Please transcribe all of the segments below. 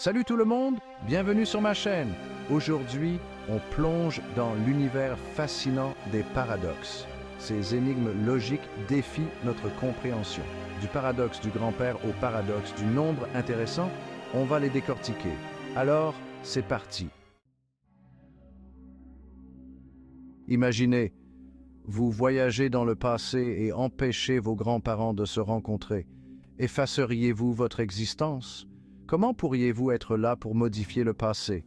Salut tout le monde, bienvenue sur ma chaîne. Aujourd'hui, on plonge dans l'univers fascinant des paradoxes. Ces énigmes logiques défient notre compréhension. Du paradoxe du grand-père au paradoxe du nombre intéressant, on va les décortiquer. Alors, c'est parti. Imaginez, vous voyagez dans le passé et empêchez vos grands-parents de se rencontrer. Effaceriez-vous votre existence? Comment pourriez-vous être là pour modifier le passé?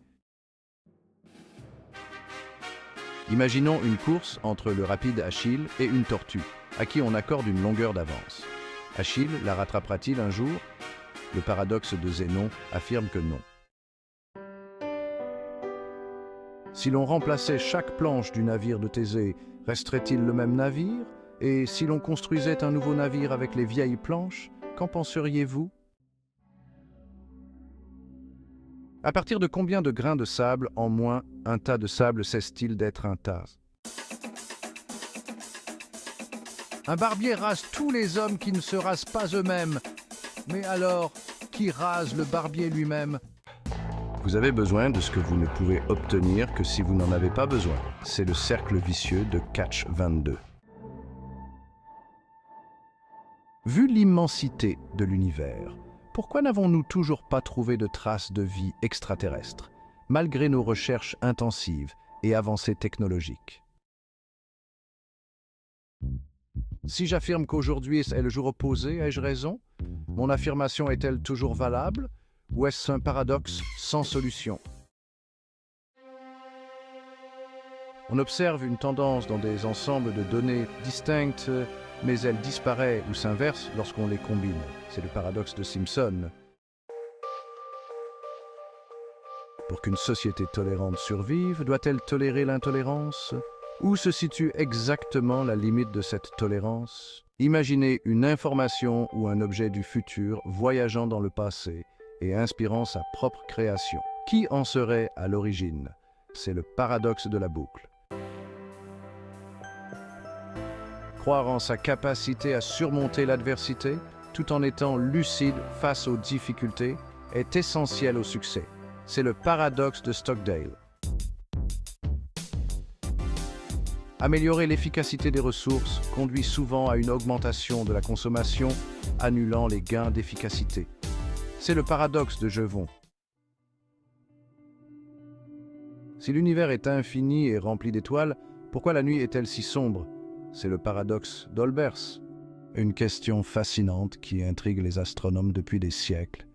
Imaginons une course entre le rapide Achille et une tortue, à qui on accorde une longueur d'avance. Achille la rattrapera-t-il un jour? Le paradoxe de Zénon affirme que non. Si l'on remplaçait chaque planche du navire de Thésée, resterait-il le même navire? Et si l'on construisait un nouveau navire avec les vieilles planches, qu'en penseriez-vous? À partir de combien de grains de sable en moins un tas de sable cesse-t-il d'être un tas? Un barbier rase tous les hommes qui ne se rasent pas eux-mêmes. Mais alors, qui rase le barbier lui-même? Vous avez besoin de ce que vous ne pouvez obtenir que si vous n'en avez pas besoin. C'est le cercle vicieux de Catch 22. Vu l'immensité de l'univers, pourquoi n'avons-nous toujours pas trouvé de traces de vie extraterrestre, malgré nos recherches intensives et avancées technologiques? Si j'affirme qu'aujourd'hui est le jour opposé, ai-je raison? Mon affirmation est-elle toujours valable? Ou est-ce un paradoxe sans solution? On observe une tendance dans des ensembles de données distinctes, mais elle disparaît ou s'inverse lorsqu'on les combine. C'est le paradoxe de Simpson. Pour qu'une société tolérante survive, doit-elle tolérer l'intolérance? Où se situe exactement la limite de cette tolérance? Imaginez une information ou un objet du futur voyageant dans le passé et inspirant sa propre création. Qui en serait à l'origine? C'est le paradoxe de la boucle. Croire en sa capacité à surmonter l'adversité, tout en étant lucide face aux difficultés, est essentiel au succès. C'est le paradoxe de Stockdale. Améliorer l'efficacité des ressources conduit souvent à une augmentation de la consommation, annulant les gains d'efficacité. C'est le paradoxe de Jevons. Si l'univers est infini et rempli d'étoiles, pourquoi la nuit est-elle si sombre? C'est le paradoxe d'Olbers. Une question fascinante qui intrigue les astronomes depuis des siècles.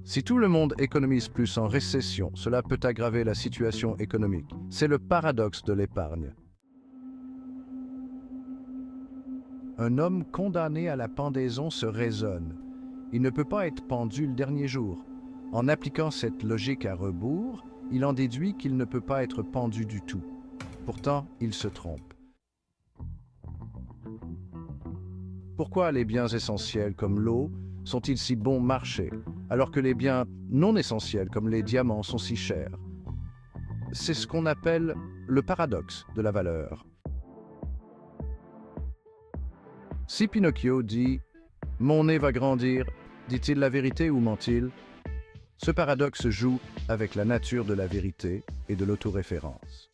Si tout le monde économise plus en récession, cela peut aggraver la situation économique. C'est le paradoxe de l'épargne. Un homme condamné à la pendaison se raisonne. Il ne peut pas être pendu le dernier jour. En appliquant cette logique à rebours, il en déduit qu'il ne peut pas être pendu du tout. Pourtant, il se trompe. Pourquoi les biens essentiels comme l'eau sont-ils si bon marché, alors que les biens non essentiels comme les diamants sont si chers? C'est ce qu'on appelle le paradoxe de la valeur. Si Pinocchio dit « Mon nez va grandir », dit-il la vérité ou ment-il? Ce paradoxe joue avec la nature de la vérité et de l'autoréférence.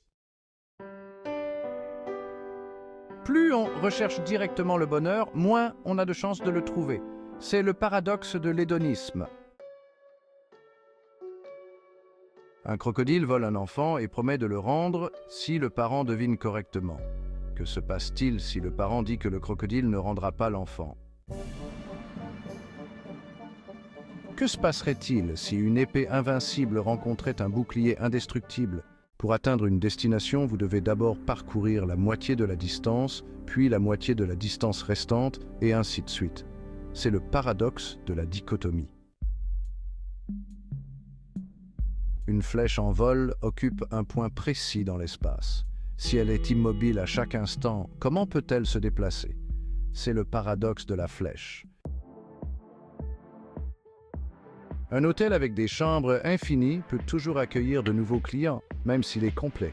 Plus on recherche directement le bonheur, moins on a de chances de le trouver. C'est le paradoxe de l'hédonisme. Un crocodile vole un enfant et promet de le rendre si le parent devine correctement. Que se passe-t-il si le parent dit que le crocodile ne rendra pas l'enfant? Que se passerait-il si une épée invincible rencontrait un bouclier indestructible? Pour atteindre une destination, vous devez d'abord parcourir la moitié de la distance, puis la moitié de la distance restante, et ainsi de suite. C'est le paradoxe de la dichotomie. Une flèche en vol occupe un point précis dans l'espace. Si elle est immobile à chaque instant, comment peut-elle se déplacer? C'est le paradoxe de la flèche. Un hôtel avec des chambres infinies peut toujours accueillir de nouveaux clients, même s'il est complet.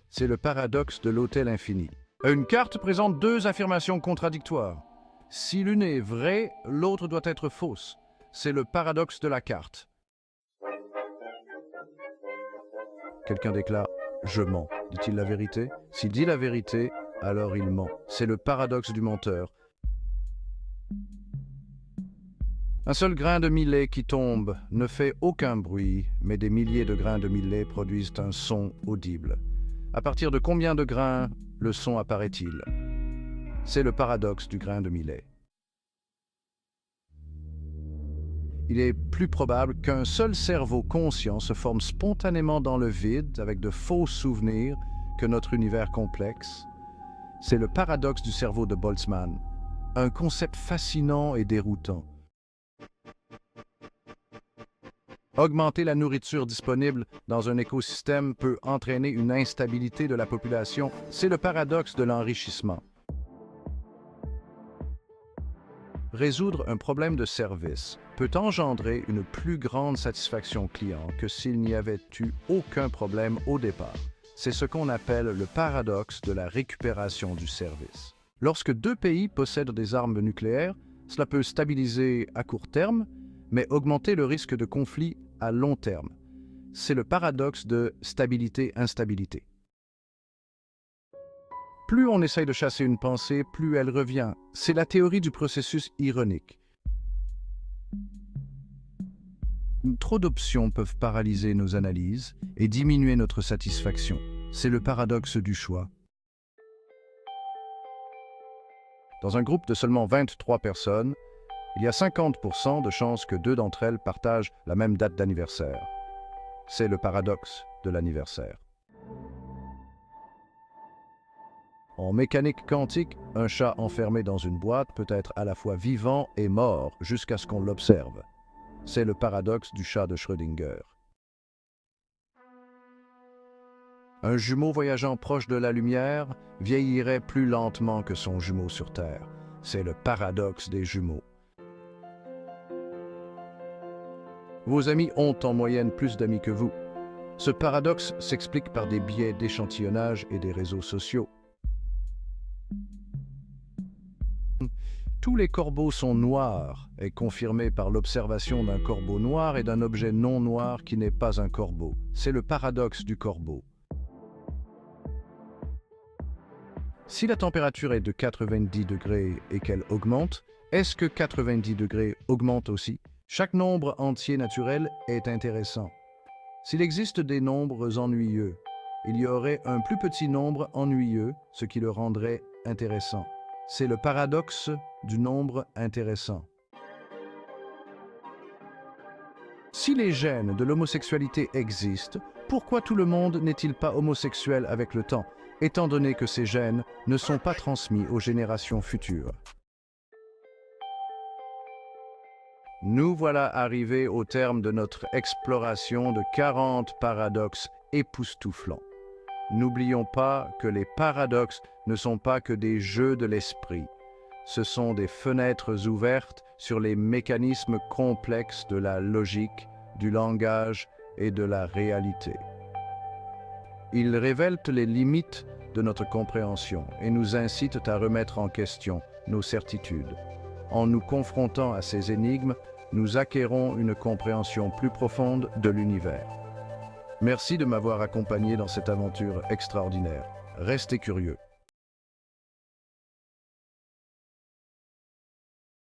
C'est le paradoxe de l'hôtel infini. Une carte présente deux affirmations contradictoires. Si l'une est vraie, l'autre doit être fausse. C'est le paradoxe de la carte. Quelqu'un déclare « Je mens ». Dit-il la vérité? S'il dit la vérité, alors il ment. C'est le paradoxe du menteur. Un seul grain de millet qui tombe ne fait aucun bruit, mais des milliers de grains de millet produisent un son audible. À partir de combien de grains le son apparaît-il? C'est le paradoxe du grain de millet. Il est plus probable qu'un seul cerveau conscient se forme spontanément dans le vide avec de faux souvenirs que notre univers complexe. C'est le paradoxe du cerveau de Boltzmann, un concept fascinant et déroutant. Augmenter la nourriture disponible dans un écosystème peut entraîner une instabilité de la population. C'est le paradoxe de l'enrichissement. Résoudre un problème de service peut engendrer une plus grande satisfaction client que s'il n'y avait eu aucun problème au départ. C'est ce qu'on appelle le paradoxe de la récupération du service. Lorsque deux pays possèdent des armes nucléaires, cela peut stabiliser à court terme, mais augmenter le risque de conflit à long terme. C'est le paradoxe de stabilité-instabilité. Plus on essaye de chasser une pensée, plus elle revient. C'est la théorie du processus ironique. Trop d'options peuvent paralyser nos analyses et diminuer notre satisfaction. C'est le paradoxe du choix. Dans un groupe de seulement 23 personnes, il y a 50% de chances que 2 d'entre elles partagent la même date d'anniversaire. C'est le paradoxe de l'anniversaire. En mécanique quantique, un chat enfermé dans une boîte peut être à la fois vivant et mort jusqu'à ce qu'on l'observe. C'est le paradoxe du chat de Schrödinger. Un jumeau voyageant proche de la lumière vieillirait plus lentement que son jumeau sur Terre. C'est le paradoxe des jumeaux. Vos amis ont en moyenne plus d'amis que vous. Ce paradoxe s'explique par des biais d'échantillonnage et des réseaux sociaux. Tous les corbeaux sont noirs est confirmé par l'observation d'un corbeau noir et d'un objet non noir qui n'est pas un corbeau. C'est le paradoxe du corbeau. Si la température est de 90 degrés et qu'elle augmente, est-ce que 90 degrés augmente aussi? Chaque nombre entier naturel est intéressant. S'il existe des nombres ennuyeux, il y aurait un plus petit nombre ennuyeux, ce qui le rendrait intéressant. C'est le paradoxe du nombre intéressant. Si les gènes de l'homosexualité existent, pourquoi tout le monde n'est-il pas homosexuel avec le temps, étant donné que ces gènes ne sont pas transmis aux générations futures? Nous voilà arrivés au terme de notre exploration de 40 paradoxes époustouflants. N'oublions pas que les paradoxes ne sont pas que des jeux de l'esprit. Ce sont des fenêtres ouvertes sur les mécanismes complexes de la logique, du langage et de la réalité. Ils révèlent les limites de notre compréhension et nous incitent à remettre en question nos certitudes. En nous confrontant à ces énigmes, nous acquérons une compréhension plus profonde de l'univers. Merci de m'avoir accompagné dans cette aventure extraordinaire. Restez curieux.